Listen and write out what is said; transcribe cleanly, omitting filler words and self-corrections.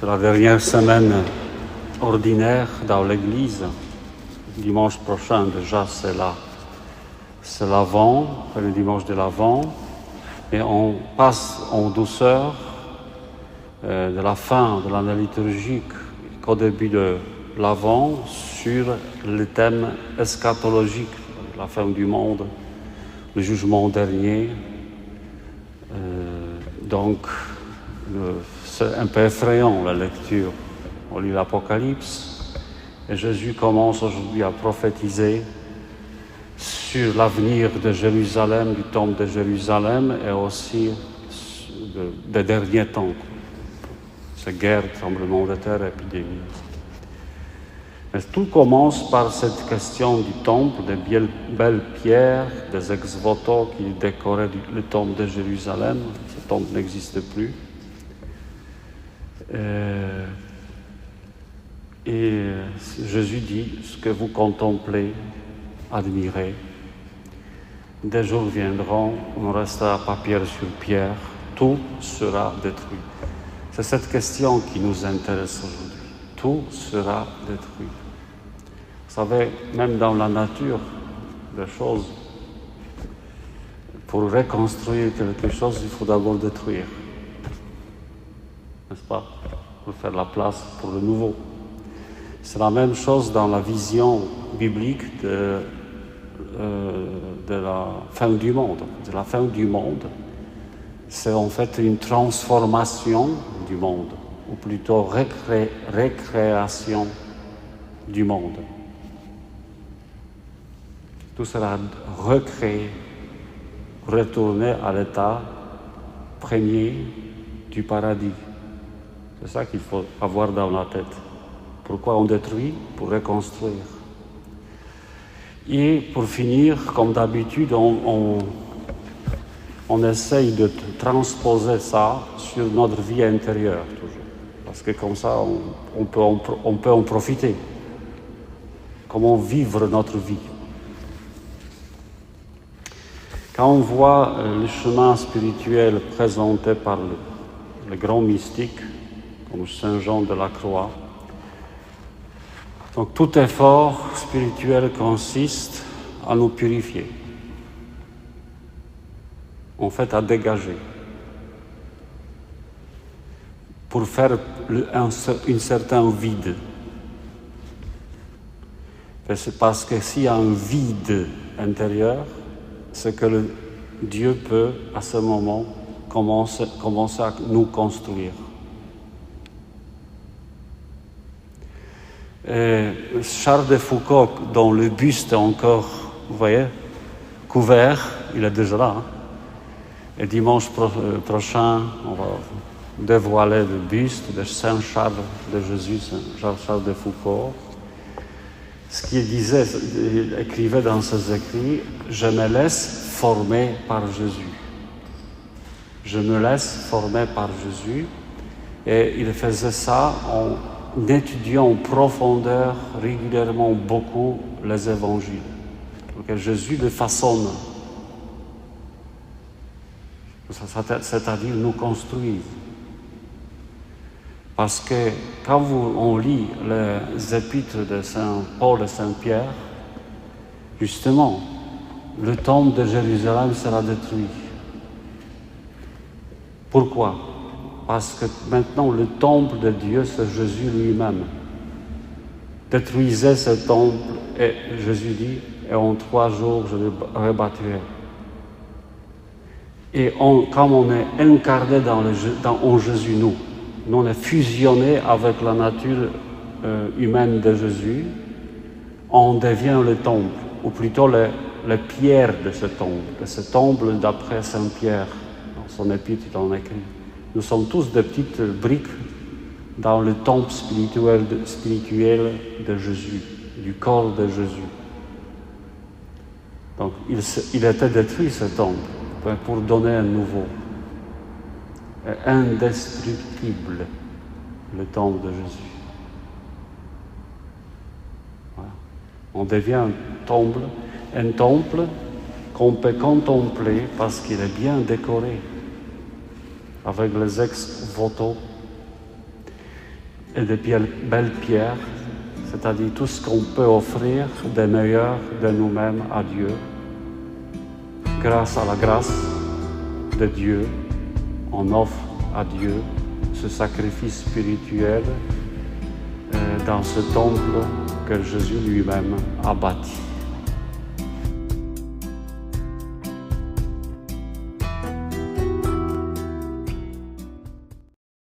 C'est la dernière semaine ordinaire dans l'Église. Dimanche prochain, déjà, c'est l'Avent, le dimanche de l'Avent. Et on passe en douceur de la fin de l'année liturgique qu'au début de l'Avent sur le thème eschatologique, la fin du monde, le jugement dernier. Donc, c'est un peu effrayant la lecture. On lit l'Apocalypse et Jésus commence aujourd'hui à prophétiser sur l'avenir de Jérusalem, du temple de Jérusalem et aussi des derniers temps. Ces guerres, tremblements de terre, épidémies. Mais tout commence par cette question du temple, des belles pierres, des ex-voto qui décoraient le temple de Jérusalem. Ce temple n'existe plus. Et Jésus dit, ce que vous contemplez, admirez, des jours viendront, on ne restera pas pierre sur pierre, tout sera détruit. C'est cette question qui nous intéresse aujourd'hui. Tout sera détruit. Vous savez, même dans la nature des choses, pour reconstruire quelque chose, il faut d'abord détruire. N'est-ce pas? Pour faire la place pour le nouveau. C'est la même chose dans la vision biblique de la fin du monde. De la fin du monde, c'est en fait une transformation du monde, ou plutôt récréation du monde. Tout sera recréé, retourné à l'état premier du paradis. C'est ça qu'il faut avoir dans la tête. Pourquoi on détruit? Pour reconstruire. Et pour finir, comme d'habitude, on essaye de transposer ça sur notre vie intérieure, toujours. Parce que comme ça, on peut en profiter. Comment vivre notre vie? Quand on voit le chemin spirituel présenté par le grand mystique, comme Saint Jean de la Croix, donc tout effort spirituel consiste à nous purifier, en fait à dégager, pour faire un certain vide. C'est parce que s'il y a un vide intérieur, c'est que Dieu peut, à ce moment, commencer à nous construire. Et Charles de Foucault, dont le buste est encore, vous voyez, couvert, il est déjà là. Et dimanche prochain, on va dévoiler le buste de Saint Charles de Jésus, Saint Charles de Foucault. Ce qu'il disait, il écrivait dans ses écrits, « Je me laisse former par Jésus. » Je me laisse former par Jésus. Et il faisait ça en étudiant en profondeur régulièrement beaucoup les évangiles. Donc Jésus le façonne. C'est-à-dire nous construire. Parce que quand on lit les épîtres de Saint Paul et Saint Pierre, justement, le temple de Jérusalem sera détruit. Pourquoi? Parce que maintenant le temple de Dieu, c'est Jésus lui-même. Détruisez ce temple et Jésus dit, et en 3 jours je le rebâtirai. Et comme on est incarné en Jésus, nous on est fusionné avec la nature humaine de Jésus, on devient le temple, ou plutôt les pierres de ce temple d'après Saint Pierre, dans son épître il en écrit. Nous sommes tous des petites briques dans le temple spirituel de Jésus, du corps de Jésus. Donc il était détruit ce temple pour donner un nouveau. Indestructible, le temple de Jésus. Voilà. On devient un temple qu'on peut contempler parce qu'il est bien décoré, avec les ex-voto. et de belles pierres, c'est-à-dire tout ce qu'on peut offrir de meilleur de nous-mêmes à Dieu, grâce à la grâce de Dieu, on offre à Dieu ce sacrifice spirituel dans ce temple que Jésus lui-même a bâti.